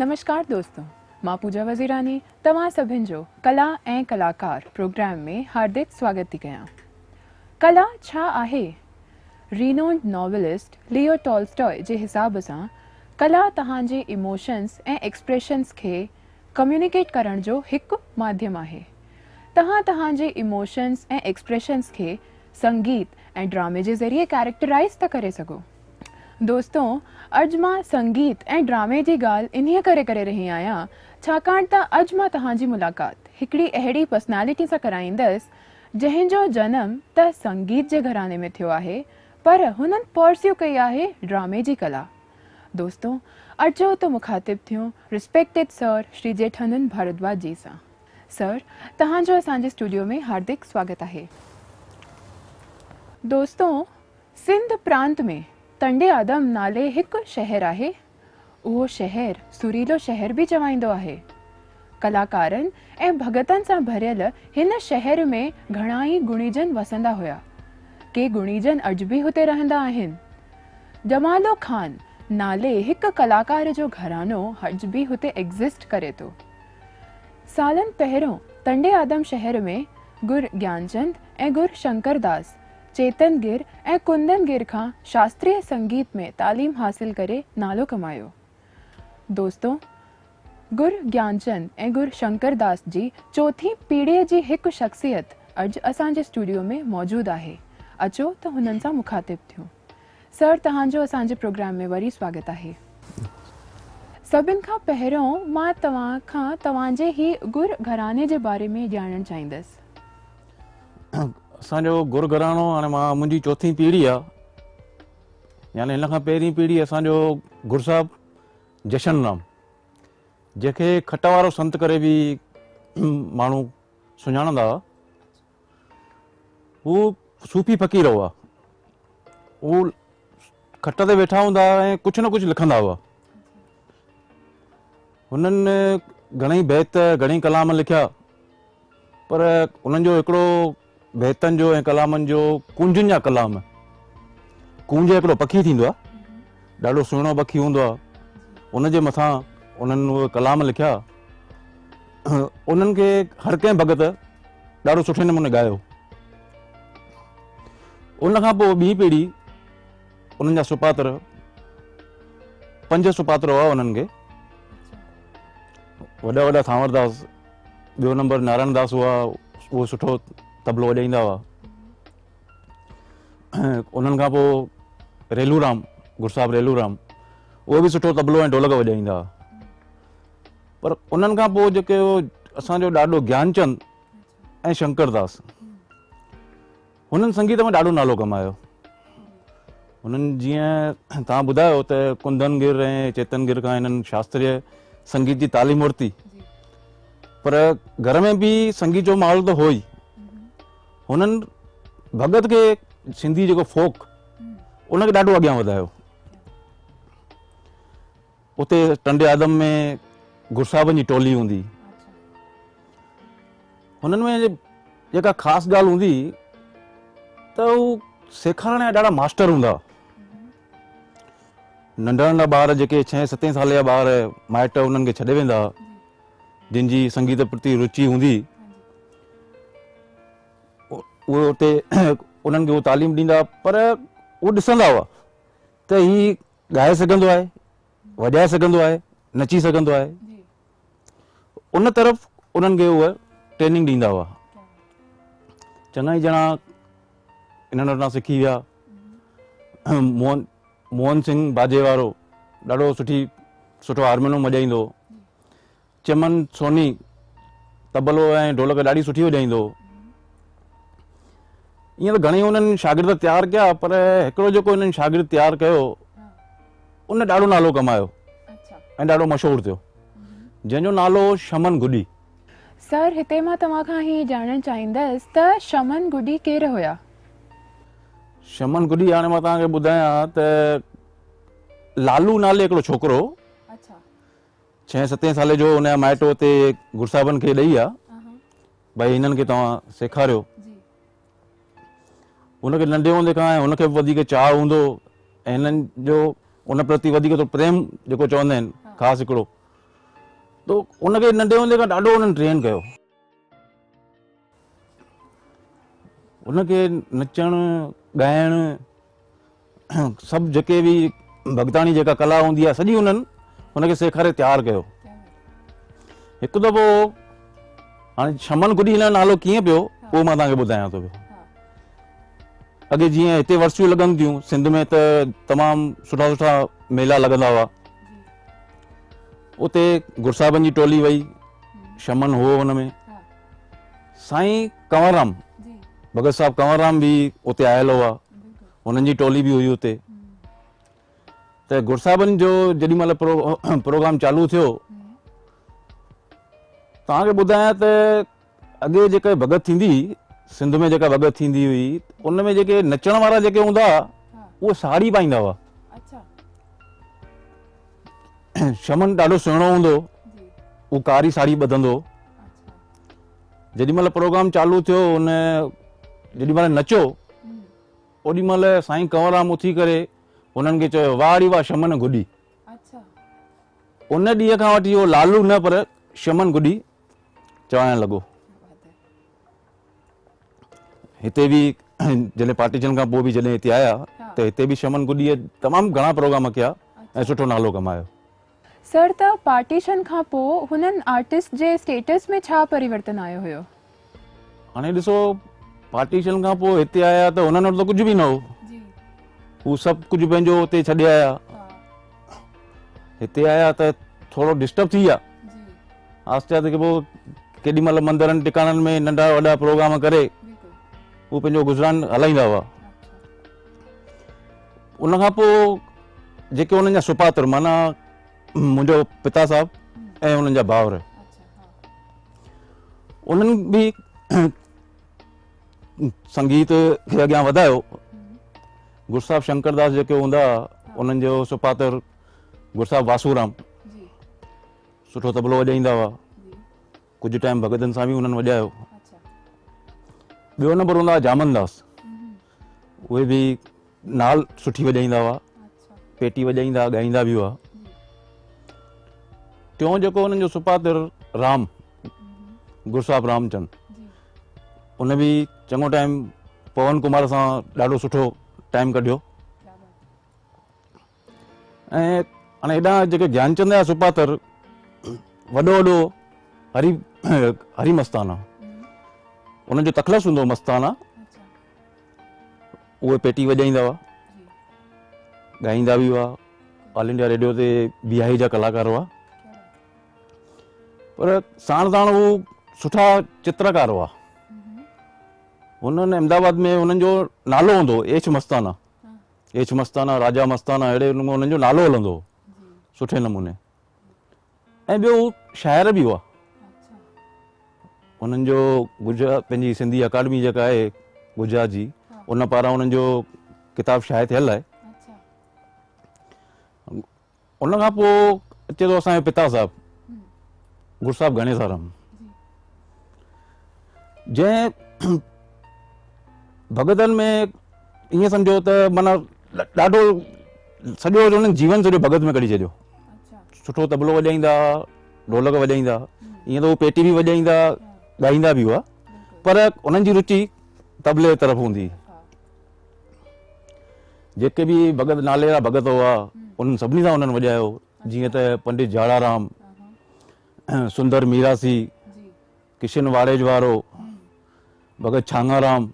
नमस्कार दोस्तों, मां पूजा वज़ीरानी तव्हां सभिनि जो कला ऐं कलाकार प्रोग्राम में हार्दिक स्वागत थी कयां। कला छा आहे? रीनोन्ड नॉवलिस्ट लियो टॉल्स्टॉय जे हिसाब सां कला तव्हांजे इमोशंस ऐं एक्सप्रेशंस खे कम्युनिकेट करण जो हिकु माध्यम आहे। तव्हांजे इमोशंस ऐं एक्सप्रेशंस खे संगीत ऐं ड्रामे जे ज़रिए कैरेक्टराइज़ था करे सघो। दोस्तों, अॼु मां संगीत ऐं ड्रामे जी ॻाल्हि इन्हीअ करे रही आहियां छाकाणि त अॼु मां तव्हांजी मुलाक़ात हिकिड़ी अहिड़ी पर्सनैलिटी सां कराईंदसि जंहिंजो जनम त संगीत जे घराने में थियो आहे, पर हुननि परस्यू कई आहे ड्रामे जी कला। दोस्तों, अचो त मुखातिब थियूं रिस्पेक्टेड सर श्री जेठानंद भारद्वाज जी सां। सर, तव्हांजो असांजे स्टूडियो में हार्दिक स्वागत आहे। दोस्तों, सिंध प्रांत में तंडे आदम नाले हिकु शहर आहे। उहो शहर सुरीलो शहर भी चवाईंदो आहे। कलाकारनि ऐं भगतनि सां भरियल हिन शहर में घणा ई गुणीजन वसंदा हुआ। के गुणीजन अॼु भी हुते रहंदा आहिनि। जमालो खान नाले हिकु कलाकार जो घरानो अॼु भी हुते एग्ज़िस्ट करे थो। सालनि पहिरियों तंडे आदम शहर में गुर ज्ञानचंद ऐं गुर शंकरदास चेतन गिर ऐं कुंदन गिर खां शास्त्रीय संगीत में तालीम हासिल करे नालो कमायो। दोस्तों, गुर ज्ञानचंद ऐं गुर शंकरदास जी चौथी पीढ़ीअ जी हिकु शख्सियत अॼु असांजे स्टूडियो में मौजूदु आहे। अचो त हुननि सां मुखातिब थियूं। सर, तव्हांजो असांजे प्रोग्राम में वरी स्वागत आहे। सभिनि खां पहिरियों मां तव्हां खां तव्हांजे ही गुर घराने जे बारे में ॼाणणु चाहींदसि। असांजो गुर घरानो हाणे मुंहिंजी चौथी पीढ़ी आहे, यानी हिन खां पहिरीं पीढ़ी असांजो गुर साहिबु जशन राम, जंहिंखे खट वारो संत करे बि माण्हू सुञाणंदा हुआ। हू सूफ़ी फ़क़ीर हुआ। हू खट ते वेठा हूंदा ऐं कुझु न कुझु लिखंदा हुआ। हुननि घणेई बैत घणेई कलाम लिखिया, पर उन्हनि जो हिकिड़ो बैतनि जो ऐं कलामनि जो कुंजुनि जा कलाम, कुंज हिकिड़ो पखी थींदो आहे, ॾाढो सुहिणो पखी हूंदो आहे, उनजे मथां उन्हनि उहे कलाम लिखिया। उन्हनि खे हर कंहिं भगत ॾाढो सुठे नमूने ॻायो। उन खां पोइ ॿी पीढ़ी उन्हनि जा सुपात्र 5 सुपात्र हुआ। उन्हनि खे वॾा वॾा थांवरदास, ॿियो नंबर नारायण दास हुआ, उहो सुठो तबलो वॼाईंदा हुआ। उन्हनि खां पोइ रेलूराम, गुरसाहिब रेलूराम, उहो बि सुठो तबलो ऐं ढोलक वॼाईंदा हुआ। पर उन्हनि खां पोइ जेके असांजो ॾाढो ज्ञानचंद ऐं शंकरदास, हुननि संगीत में ॾाढो नालो कमायो। हुननि जीअं तव्हां ॿुधायो त कुंदन गिर ऐं चेतन गिर खां हिननि शास्त्रीय संगीत जी तालीम वरिती, पर घर में बि संगीत जो माहौल त हो ई। हुननि भगत खे सिंधी जेको फोक उनखे ॾाढो अॻियां वधायो। उते टंडे आदम में गुरसाहिबनि जी टोली हूंदी। हुननि में जेका ख़ासि ॻाल्हि हूंदी त हू सेखारण जा ॾाढा मास्टर हूंदा। नंढा नंढा ॿार जेके 6-7 साल जा ॿार माइट उन्हनि खे छॾे वेंदा, जिन जी संगीत प्रति रुचि हूंदी, उहे उते उन्हनि खे उहो तालीम ॾींदा। पर उहो ॾिसंदा हुआ त ही ॻाए सघंदो आहे, वॼाए सघंदो आहे, नची सघंदो आहे। उन तरफ़ उन्हनि खे उहा ट्रेनिंग ॾींदा हुआ। चङा ई ॼणा इन्हनि वटां सिखी विया। मोहन सिंह बाजे वारो ॾाढो सुठो हारमोनियम वॼाईंदो। चमन सोनी तबलो ऐं ढोलक ॾाढी सुठी वॼाईंदो। ईअं त घणेई उन्हनि शागिर्द तयारु कया, पर हिकिड़ो जेको हिननि शागिर्द तयारु कयो उन ॾाढो नालो कमायो ऐं ॾाढो मशहूरु थियो, जंहिंजो नालो शमन गुडी। सर, हिते मां तव्हां खां ही ॼाणणु चाहींदसि त शमन गुडी केरु हुया? शमन गुडी, हाणे मां तव्हांखे ॿुधायां त लालू नाले हिकिड़ो छोकिरो 6-7 साले जो, हुनजा माइट हुते गुरसाहिबनि खे ॾेई आहे, भई हिननि खे तव्हां सेखारियो। हुनखे नंढे हूंदे खां हुनखे बि वधीक चाह हूंदो ऐं हिननि जो उन प्रति वधीक तो प्रेम जेको चवंदा आहिनि ख़ासि हिकिड़ो तो उनखे नंढे हूंदे खां ॾाढो उन्हनि ट्रेन कयो। उनखे नचणु ॻाइणु सभु जेके बि भॻताणी जेका कला हूंदी आहे सॼी उन्हनि हुनखे सेखारे तयारु कयो। हिकु दफ़ो हाणे शमन गुडी हिन जो नालो कीअं पियो उहो मां तव्हांखे ॿुधायां थो पियो। अॻे जीअं हिते वर्सियूं लॻनि थियूं सिंध में त तमामु सुठा सुठा मेला लॻंदा हुआ। उते गुरसाहिबनि जी टोली वई, शमन हो हुन में, साईं कंवरराम भगत साहब कंवरराम बि उते आयल हुआ, हुननि जी टोली बि हुई उते। त गुरसाहिबनि जो जेॾी महिल प्रोग्राम चालू थियो, तव्हांखे ॿुधायां त अॻे जेका भगत थींदी सिंध में, जेका भगत थींदी हुई उन में जेके नचण वारा जेके हूंदा उहे साड़ी पाईंदा हुआ। शमन ॾाढो सुहिणो हूंदो, उहो कारी साड़ी ॿधंदो। जेॾी महिल प्रोग्राम चालू थियो, उन जेॾी महिल नचो, ओॾी महिल साईं कंवरराम उथी करे उन्हनि खे चयो, वाह वाह शमन गुडी। उन ॾींहं खां वठी उहो लालू न पर शमन गुडी चवाइण लॻो। हिते बि जॾहिं पार्टीशन खां पोइ बि जॾहिं हिते आया त हिते बि शमन गुडीअ तमामु घणा प्रोग्राम कया ऐं सुठो नालो कमायो। सर, त पार्टीशन खां पोइ हुननि आर्टिस्ट जे स्टेटस में छा परिवर्तन आयो हुयो? हाणे ॾिसो, पार्टीशन खां पोइ हिते आया त हुननि वटि त कुझु बि न हो। हू सभु कुझु पंहिंजो हुते छॾे आया। हिते आया त थोरो डिस्टर्ब थी विया। आस्ते आस्ते पोइ केॾी महिल मंदरनि टिकाणनि में नंढा वॾा प्रोग्राम करे हू पंहिंजो गुज़रान हलाईंदा हुआ। उनखां पोइ जेके हुननि जा सुपात्र, माना मुंहिंजो पिता साहब ऐं उन्हनि जा भाउर, उन्हनि बि संगीत खे अॻियां वधायो। गुरसाहिब शंकरदास जेके हूंदा, उन्हनि जो सुपात्र गुरसाहिब वासूराम सुठो तबलो वॼाईंदा हुआ। कुझु टाइम भगतनि सां बि उन्हनि वॼायो। ॿियो नंबर हूंदा हुआ जामनदास, उहे बि नाल सुठी वॼाईंदा हुआ, पेटी वॼाईंदा, ॻाईंदा बि हुआ। टियों जेको हुननि जो सुपात्र राम, गुरसाहिब रामचंद, उन बि चङो टाइम पवन कुमार सां ॾाढो सुठो टाइम कढियो। ऐं हाणे हेॾा जेके ज्ञानचंद जा सुपात्र, वॾो वॾो हरी मस्ताना, उन्हनि जो तखलस हूंदो मस्ताना, उहे पेटी वॼाईंदा हुआ, ॻाईंदा बि हुआ। ऑल इंडिया रेडियो ते बिहाई जा कलाकार हुआ। पर साण साण हू सुठा चित्रकार हुआ। हुननि अहमदाबाद में हुननि जो नालो हूंदो एच मस्ताना, एच मस्ताना, राजा मस्ताना, अहिड़े नमूने हुननि जो नालो हलंदो हो सुठे नमूने। ऐं ॿियो शाइर बि हुआ। हुननि जो गुजरात पंहिंजी सिंधी अकाडमी जेका आहे गुजरात जी, उन पारां हुननि जो किताब शाया थियल आहे। उन खां पोइ अचे थो असांजो पिता साहिबु गुरसाहिब गणेशाराम, जंहिं भगतनि में ईअं सम्झो त माना ॾाढो सॼो हुननि जीवन सॼो भगत में कढी छॾियो। सुठो तबलो वॼाईंदा, ढोलक वॼाईंदा, ईअं त उहे पेटी बि वॼाईंदा, ॻाईंदा बि हुआ, पर उन्हनि जी रुचि तबले तरफ़ हूंदी। जेके बि भगत नाले जा भगत हुआ उन्हनि सभिनी सां उन्हनि वॼायो, जीअं त पंडित झाड़ाराम, सुंदर मीरासी, किशन वाड़ेज वारो, भगत छांगाराम,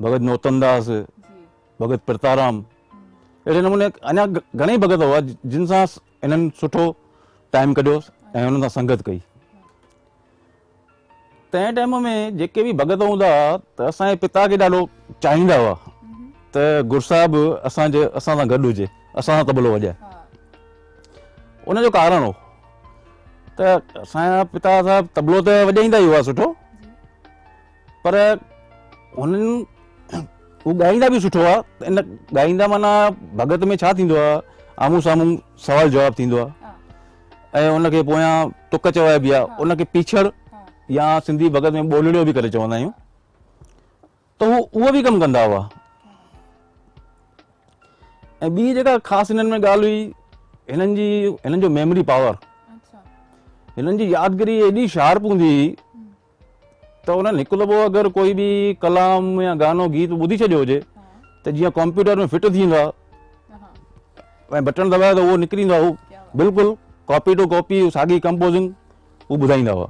भगत नौतनदास, भगत प्रताराम, अहिड़े नमूने अञा घणेई भगत हुआ जिन सां इन्हनि सुठो टाइम कढियो ऐं हुननि सां संगत कई। तंहिं टाइम में जेके बि भगत हूंदा त असांजे पिता खे ॾाढो चाहींदा हुआ त गुरसाहिब असां सां गॾु हुजे, असां सां तबलो वॼाए। उनजो कारण हो त असांजा पिता साहिब तबलो त वॼाईंदा ई हुआ सुठो, पर हुननि हू ॻाईंदा बि सुठो आहे। इन ॻाईंदा माना भगत में छा थींदो आहे, आम्हूं साम्हूं सवाल जवाबु थींदो आहे ऐं उनखे पोयां तुक चवाइबी आहे, उनखे पीछड़ या सिंधी भगत में ॿोलड़ियो बि करे चवंदा आहियूं, त उहो बि कमु कंदा हुआ। ऐं ॿी जेका ख़ासि हिननि में ॻाल्हि हुई, हिननि जो मेमोरी पावर। हिननि जी यादगिरी एॾी शार्प हूंदी हुई त उन्हनि हिकु दफ़ो अगरि कोई बि कलाम या गानो गीत ॿुधी छॾियो हुजे त जीअं कंप्यूटर में फिट थी वेंदो आहे ऐं बटन दॿायो त उहो निकिरी ईंदो आहे, उहो बिल्कुलु कॉपी टू कॉपी साॻी कंपोज़िंग उहो ॿुधाईंदा हुआ।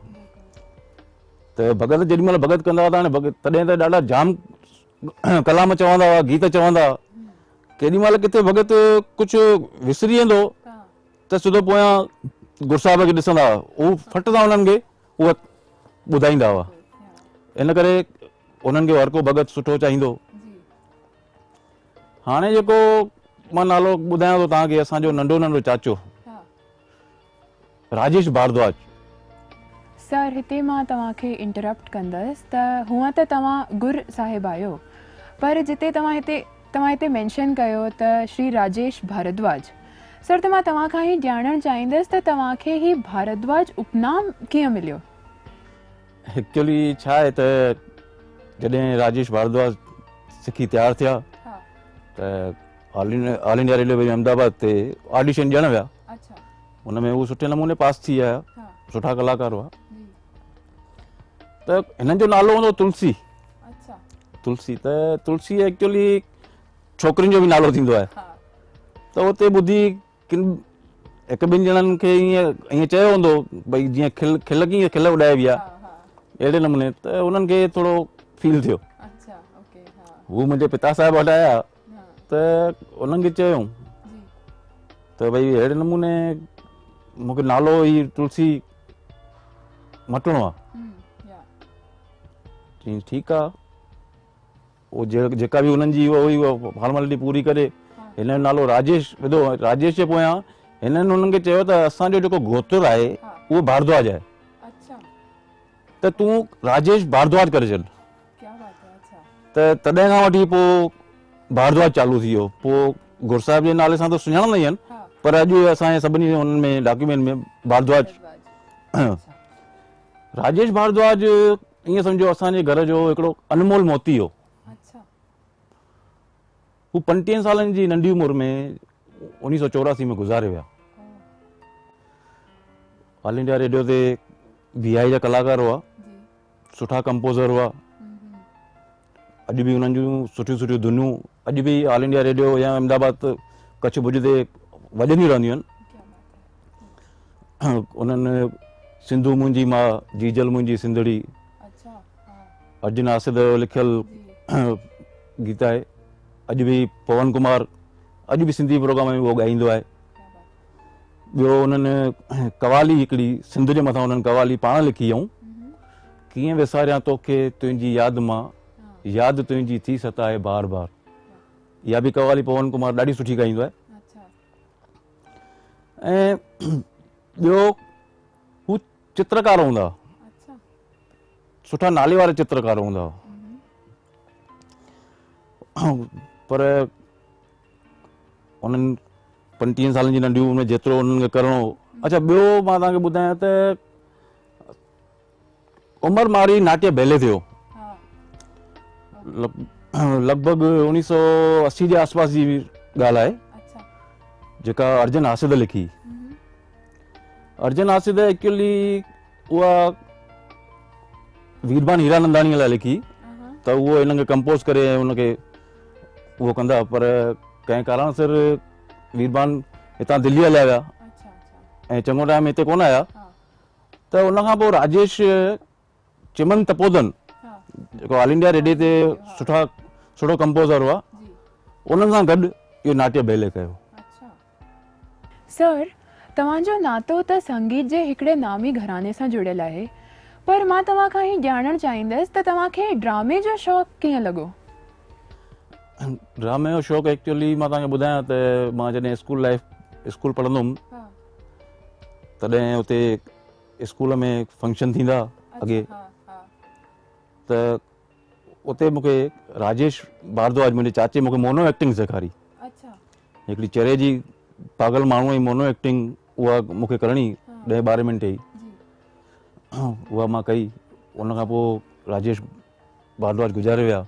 त भगत जेॾी महिल भगत कंदा हुआ त हाणे भगत तॾहिं त ॾाढा जाम कलाम चवंदा हुआ, गीत चवंदा हुआ। केॾी महिल किथे भगत कुझु विसरी वेंदो त सिधो पोयां गुरसाहिब खे ॾिसंदा हुआ, उहो फट सां उन्हनि खे उहा ॿुधाईंदा हुआ। इन करे उन्हनि खे हर को भगत सुठो चाहींदो। हाणे जेको मां नालो ॿुधायां थो तव्हांखे, असांजो नंढो नंढो चाचो राजेश भारद्वाज। सर, हिते मां तव्हांखे इंटरप्ट कंदसि त हूअं त तव्हां गुर साहिब आहियो, पर जिते तव्हां हिते मेंशन कयो त श्री राजेश भारद्वाज, सर त मां तव्हां खां ई ॼाणणु चाहींदसि त तव्हांखे ही भारद्वाज उपनाम कीअं मिलियो? एक्चुअली छा आहे त जॾहिं राजेश भारद्वाज सिखी तयारु थिया त ऑल इंडिया रेडियो अहमदाबाद ते ऑडिशन ॾियणु विया। हुन में उहो सुठे नमूने पास थी विया, सुठा कलाकार हुआ। त हिननि जो नालो हूंदो तुलसी। तुलसी त तुलसी एक्चुअली छोकिरियुनि जो बि नालो थींदो आहे। त उते ॿुधी किन हिकु ॿिनि ॼणनि खे ईअं चयो हूंदो भई जीअं खिल कीअं खिल उॾाइबी आहे, अहिड़े नमूने त उन्हनि खे थोरो फील थियो। हू मुंहिंजे पिता साहिब वटि आया त उन्हनि खे चयो त भई अहिड़े नमूने मूंखे नालो ई तुलसी मटिणो आहे। चई ठीकु आहे, उहो जेका बि हुननि जी उहा फॉर्मेलिटी पूरी करे हिन जो नालो राजेश विधो। राजेश जे पोयां हिननि हुननि खे चयो त असांजो जेको गोत्र आहे उहो भारद्वाज आहे, त तूं राजेश भारद्वाज करे छॾ। त तॾहिं खां वठी पोइ भारद्वाज चालू थी वियो। पोइ गुरसाहिब जे नाले सां त सुञाणंदा ई आहिनि, पर अॼु असांजे सभिनी हुननि में डॉक्यूमेंट में भारद्वाज। राजेश भारद्वाज ईअं सम्झो असांजे घर जो हिकिड़ो अनमोल मोती हो। हू 35 सालनि जी नंढी उमिरि में 1984 में गुज़ारे विया। ऑल इंडिया रेडियो ते VI जा कलाकार हुआ, सुठा कंपोज़र हुआ। अॼु बि उन्हनि जूं सुठियूं सुठियूं धुनूं अॼु बि ऑल इंडिया रेडियो या अहमदाबाद कच्छ भुज ते वॼंदियूं रहंदियूं आहिनि। उन्हनि सिंधू मुंहिंजी मां, जीजल मुंहिंजी सिंधड़ी, अर्जुन आसिद जो लिखियल गीत आहे। अॼु बि पवन कुमार अॼु बि सिंधी प्रोग्राम में उहो ॻाईंदो आहे। ॿियो उन्हनि कवाली हिकिड़ी सिंध जे मथां उन्हनि कवाली पाण लिखी ऐं कीअं विसारियां तोखे तुंहिंजी यादि मां, यादि तुंहिंजी थी सताए बार बार। इहा बि कवाली पवन कुमार ॾाढी सुठी ॻाईंदो आहे। ऐं ॿियो हू चित्रकार हूंदा, सुठा नाले वारा चित्रकार हूंदा। पर उन्हनि 35 सालनि जी नंढी उमिरि में जेतिरो उन्हनि खे करिणो। अच्छा, ॿियो मां तव्हांखे ॿुधायां त उमर मारी नाट्य बैले थियो लॻभॻि 1980 जे आसपास जी ॻाल्हि आहे, जेका अर्जुन आसिद लिखी। अर्जुन आसिद एक्चुअली उहा वीरबान हीरानंदाणीअ लाइ लिखी, त उहो हिन खे कंपोज़ करे ऐं हुनखे उहो कंदा, पर कंहिं कारण सर वीरबान हितां दिल्ली हलिया विया ऐं चङो टाइम हिते कोन आया। त उनखां पोइ राजेश चिमन तपोदन जेको ऑल इंडिया रेडियो ते सुठो कंपोज़र हुआ, उन्हनि सां गॾु इहो नाट्य बैले कयो। सर, तव्हांजो नातो त संगीत जे हिकिड़े नामी घराने सां जुड़ियल आहे, पर मां तव्हां खां ही ॼाणणु चाहींदसि त तव्हांखे ड्रामे जो शौक़ु कीअं लॻो? ड्रामे जो शौक़ु एक्चुअली मां तव्हांखे ॿुधायां त मां जॾहिं स्कूल पढ़ंदुमि तॾहिं उते स्कूल में फंक्शन थींदा अॻे, त उते मूंखे राजेश भारद्वाज मुंहिंजे चाचे मूंखे मोनो एक्टिंग सेखारी। हिकिड़ी चेहरे जी पागल माण्हूअ जी मोनो एक्टिंग उहा मूंखे करणी 10-12 मिंट ई, उहा मां कई। उनखां पोइ राजेश भारद्वाज गुज़ारे विया।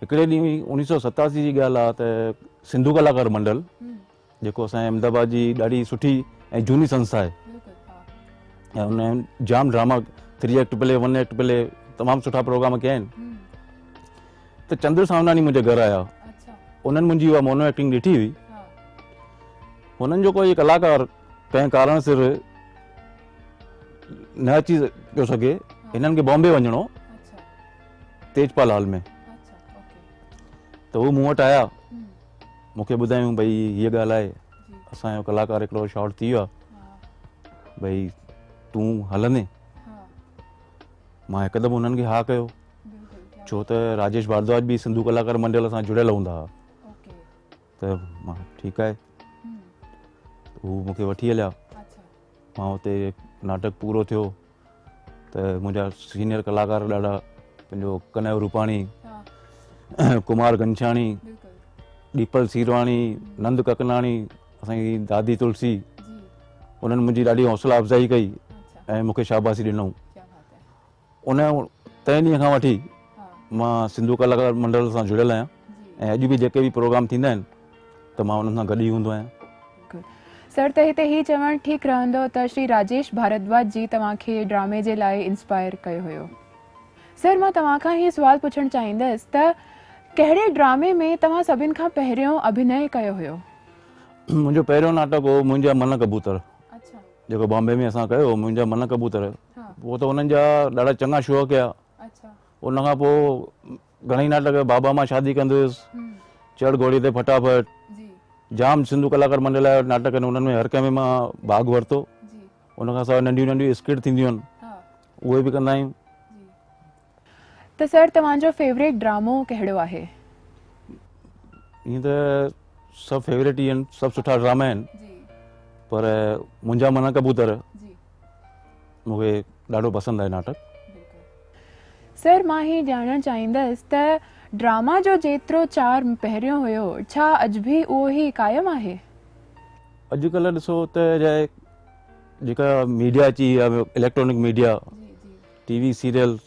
हिकिड़े ॾींहुं 1987 जी ॻाल्हि आहे त सिंधू कलाकार मंडल जेको असांजे अहमदाबाद जी ॾाढी सुठी ऐं झूनी संस्था आहे, ऐं उन जाम drama 3 act play 1 act play तमामु सुठा प्रोग्राम कया आहिनि। त चंद्र सावनानी मुंहिंजे घर आया, उन्हनि मुंहिंजी उहा मोनो एक्टिंग ॾिठी हुई। हुननि जो कोई कलाकार कंहिं कारण सिर न अची पियो सघे, हिननि खे बॉम्बे वञिणो तेजपाल हॉल में। त हू मूं वटि आया, मूंखे ॿुधायूं भई हीअ ॻाल्हि आहे, असांजो कलाकार हिकिड़ो शॉर्ट थी वियो आहे, भई तूं हलंदे? मां हिकदमि हुननि खे हा कयो, छो त राजेश भारद्वाज बि सिंधु कलाकार मंडल सां जुड़ियल हूंदा हुआ। त मां ठीकु आहे, हू मूंखे वठी हलिया। मां हुते नाटक पूरो थियो त मुंहिंजा सीनियर कलाकार ॾाढा, पंहिंजो कन्हैया रूपाणी, कुमार घनशाणी, दीपल सीरवाणी, नंद ककनाणी, असांजी दादी तुलसी, उन्हनि मुंहिंजी ॾाढी हौसला अफ़ज़ाई कई ऐं मूंखे शाबाशी ॾिनऊं। उन तंहिं ॾींहं खां वठी मां सिंधु कलाकार मंडल सां जुड़ियल आहियां ऐं अॼु बि जेके बि प्रोग्राम थींदा आहिनि त मां उन्हनि सां गॾु ई हूंदो आहियां। सर, त हिते ही चवणु ठीकु रहंदो त श्री राजेश भारद्वाज जी तव्हांखे ड्रामे जे लाइ इंस्पायर कयो हुयो। सर, मां तव्हां खां ही सुवाल पुछणु चाहींदसि त कहिड़े ड्रामे में तव्हां सभिनि खां पहिरियों अभिनय कयो हुयो? मुंहिंजो पहिरियों नाटक हो मुंहिंजा मन कबूतर, जेको बॉम्बे में असां कयो, मुंहिंजा मन कबूतर। पोइ त हुननि जा ॾाढा चङा शो कया। उन खां पोइ घणेई नाटक, बाबा मां शादी कंदुसि, चढ़ घोड़ी ते फटाफट, जाम सिंधु कलाकार मंडल जा नाटक आहिनि, उन्हनि में हर कंहिं में मां भाॻु वरितो। उन खां सवाइ नंढियूं नंढियूं स्किट थींदियूं आहिनि, उहे बि कंदा आहियूं। त सर, तव्हांजो फेवरेट ड्रामो कहिड़ो आहे? ईअं त सभु फेवरेट ई आहिनि, सभु सुठा ड्रामा आहिनि, पर मुंहिंजा मन कबूतर मूंखे ॾाढो पसंदि आहे नाटक। सर, मां ही ॼाणणु चाहींदसि त ड्रामा जो जेतिरो चार पहिरियों हुयो, छा अॼु बि उहो ई क़ाइमु आहे? अॼुकल्ह ॾिसो त जेका मीडिया अची, इलेक्ट्रॉनिक मीडिया, टीवी सीरियल्स,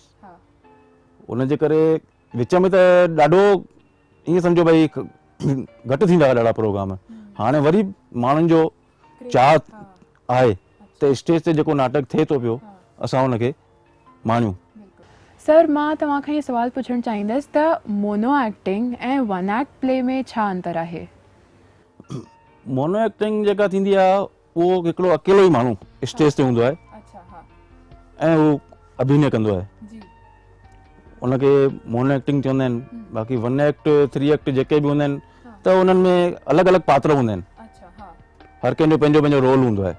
उनजे करे विच में त ॾाढो ईअं सम्झो भई घटि थींदा हुआ ॾाढा प्रोग्राम। हाणे वरी माण्हुनि जो चाह आहे त स्टेज ते जेको नाटक थिए थो पियो, असां हुनखे माणियूं। सर, मां तव्हां खां इहो सुवाल पुछणु चाहींदसि त मोनो एक्टिंग ऐं वन एक्ट प्ले में छा अंतर आहे? मोनो एक्टिंग जेका थींदी आहे, उहो हिकिड़ो अकेलो ई माण्हू स्टेज ते हूंदो आहे ऐं उहो अभिनय कंदो आहे, उनखे मोनो एक्टिंग चवंदा आहिनि। बाक़ी 1 एक्ट 3 एक्ट जेके बि हूंदा आहिनि त उन्हनि में अलॻि अलॻि पात्र हूंदा आहिनि, हर कंहिंजो पंहिंजो पंहिंजो रोल हूंदो आहे।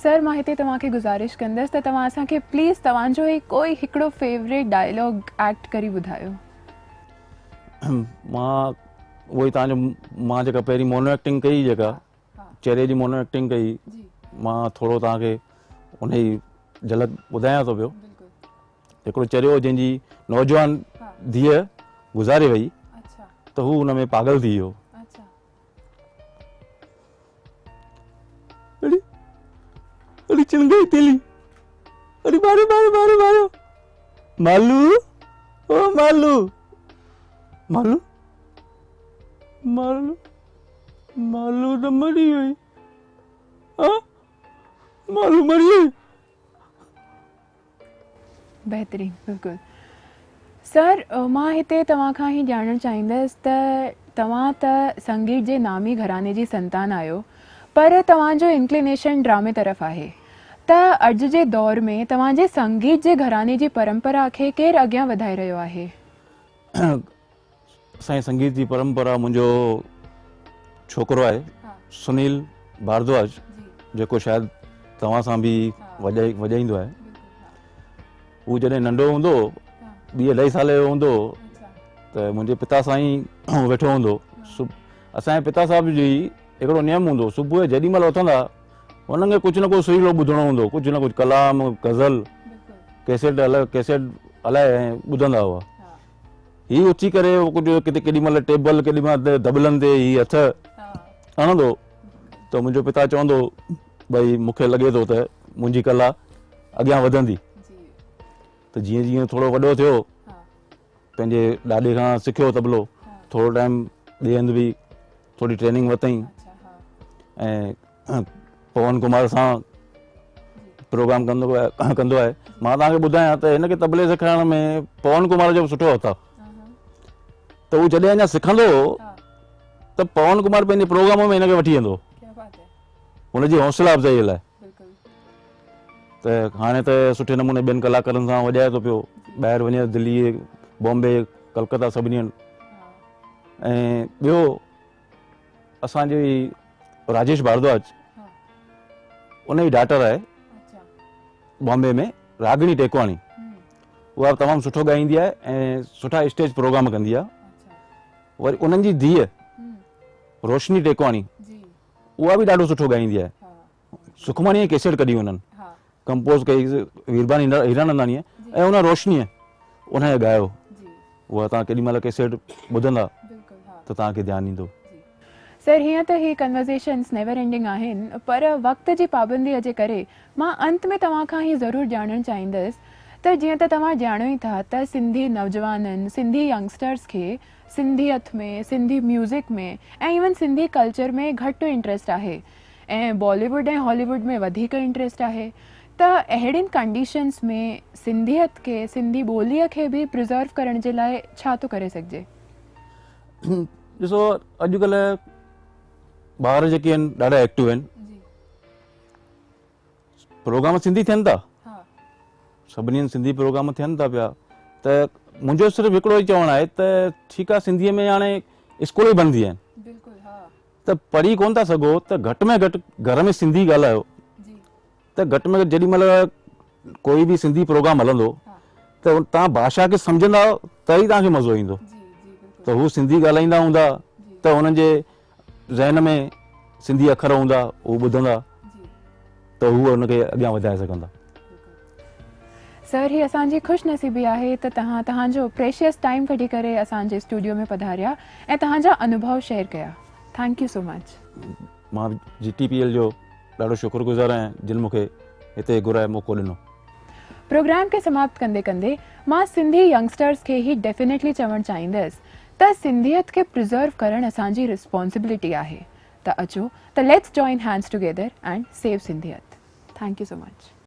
सर, मां हिते तव्हांखे गुज़ारिश कंदसि त तव्हां असांखे प्लीज़ तव्हांजो ई कोई हिकिड़ो फेवरेट डायलॉग एक्ट करी ॿुधायो। मां उहो ई तव्हांजो, मां जेका पहिरीं मोनो एक्टिंग कई, जेका चेहरे जी मोनो एक्टिंग कई, मां थोरो तव्हांखे उन जी झलक ॿुधायां थो पियो। हिकिड़ो चरियो जंहिंजी नौजवान धीअ गुज़ारे वई त हू हुन में पागल थी वियो। अरे चिंगाई तेली, अरे मारो मारो मारो मारो, मालू, ओ मालू, मालू, मालू, मालू तो मरी वई, हाँ, मालू मरी वई। बेहतरीन, बिल्कुलु। सर, मां हिते तव्हां खां ही ॼाणणु चाहींदसि त तव्हां त संगीत जे नामी घराने जी संतान आहियो, पर तव्हांजो इंक्लिनेशन ड्रामे तरफ़ आहे। त अॼु जे दौर में तव्हांजे संगीत जे घराने जी परंपरा खे केरु अॻियां वधाए रहियो आहे? असांजे संगीत जी परंपरा मुंहिंजो छोकिरो आहे, सुनील भारद्वाज, जेको शायदि तव्हां सां बि वॼाईंदो आहे। हू जॾहिं नंढो हूंदो, 2-2.5 साल जो हूंदो, त मुंहिंजे पिता सां ई वेठो हूंदो। असांजे पिता साहिब जी हिकिड़ो नियम हूंदो, सुबुह जेॾी महिल उथंदा, हुननि खे कुझु न कुझु सुरीलो ॿुधणो हूंदो, कुझु न कुझु कलाम, गज़ल, कैसेट हलाए ऐं ॿुधंदा हुआ। हीउ उथी करे कुझु किथे केॾी महिल टेबल, केॾी महिल दबलनि ते हीउ हथ हणंदो, त मुंहिंजो पिता चवंदो भई मूंखे लॻे थो त मुंहिंजी कला अॻियां वधंदी। त जीअं जीअं थोरो वॾो थियो, पंहिंजे ॾाॾे खां सिखियो तबलो, थोरो टाइम ॿिए हंधि बि थोरी ट्रेनिंग वरितई ऐं पवन कुमार सां प्रोग्राम कंदो आहे। मां तव्हांखे ॿुधायां त हिनखे तबले सेखारण में पवन कुमार जो बि सुठो हथ आहे। त उहो जॾहिं अञा सिखंदो त पवन कुमार पंहिंजे प्रोग्राम में हिनखे वठी वेंदो हुनजी हौसला अफ़ज़ाईअ लाइ। त हाणे त सुठे नमूने ॿियनि कलाकारनि सां वॼाए थो पियो, ॿाहिरि वञे दिल्ली, बॉम्बे, कलकत्ता सभिनी हंधि। ऐं ॿियो असांजी राजेश भारद्वाज, उन जी डॉटर आहे बॉम्बे में, रागिनी टेकवाणी। उहा तमामु सुठो ॻाईंदी आहे ऐं सुठा स्टेज प्रोग्राम कंदी आहे। वरी उन्हनि जी धीअ रोशनी टेकवाणी, उहा बि ॾाढो सुठो ॻाईंदी आहे। सुखमणी जी कैसेट कढी हुननि, कंपोज़ कई वीरबानी हीरानंदाणीअ ऐं उन रोशनीअ उनखे ॻायो। उहा तव्हां केॾी महिल कैसेट ॿुधंदा त तव्हांखे ध्यानु ईंदो। सर, हीअं त ही कन्वर्सेशन्स नेवर एंडिंग आहिनि, पर वक़्त जी पाबंदीअ जे करे मां अंत में तव्हां खां ही ज़रूरु ॼाणणु चाहींदसि त जीअं त तव्हां ॼाणो ई था त सिंधी नौजवाननि, सिंधी यंगस्टर्स खे सिंधियत में, सिंधी म्यूज़िक में ऐं इवन सिंधी कल्चर में घटि इंट्रस्ट आहे ऐं बॉलीवुड ऐं हॉलीवुड में वधीक इंट्रस्ट आहे। त अहिड़ियुनि कंडीशन्स में सिंधियत खे, सिंधी ॿोलीअ खे बि प्रिज़र्व करण जे लाइ छा थो करे सघिजे? ॾिसो, अॼुकल्ह ॿार जेके आहिनि ॾाढा एक्टिव आहिनि। प्रोग्राम सिंधी थियनि था, सभिनी हंधि सिंधी प्रोग्राम थियनि था पिया। त मुंहिंजो सिर्फ़ु हिकिड़ो ई चवणु आहे त ठीकु आहे, सिंधीअ में हाणे स्कूल ई बंदि थी विया आहिनि, त पढ़ी कोन था सघो त घटि में घटि घर में सिंधी ॻाल्हायो। त घटि में घटि जेॾी महिल कोई बि सिंधी प्रोग्राम हलंदो त तव्हां भाषा खे सम्झंदा त ई तव्हांखे मज़ो ईंदो। त हू सिंधी ॻाल्हाईंदा हूंदा त हुननि जे ज़हन में सिंधी अखर हूंदा, उहो ॿुधंदा त हू हुनखे अॻियां वधाए सघंदा। सर, ही असांजी ख़ुशनसीबी आहे त तव्हां तव्हांजो प्रेशियस टाइम कढी करे असांजे स्टूडियो में पधारिया ऐं तव्हांजा अनुभव शेयर कया। Thank you so much. मां GTPL जो ॾाढो शुक्रगुज़ार आहियां जिन मूंखे हिते घुराए मौक़ो ॾिनो। प्रोग्राम खे समाप्त कंदे कंदे मां सिंधी यंगस्टर्स खे ही डेफिनेटली चवणु चाहींदसि त सिंधियत खे प्रिज़र्व करणु असांजी रिस्पॉन्सिबिलिटी आहे। त अचो त let's join hands together and save Sindhiyat. Thank you so much.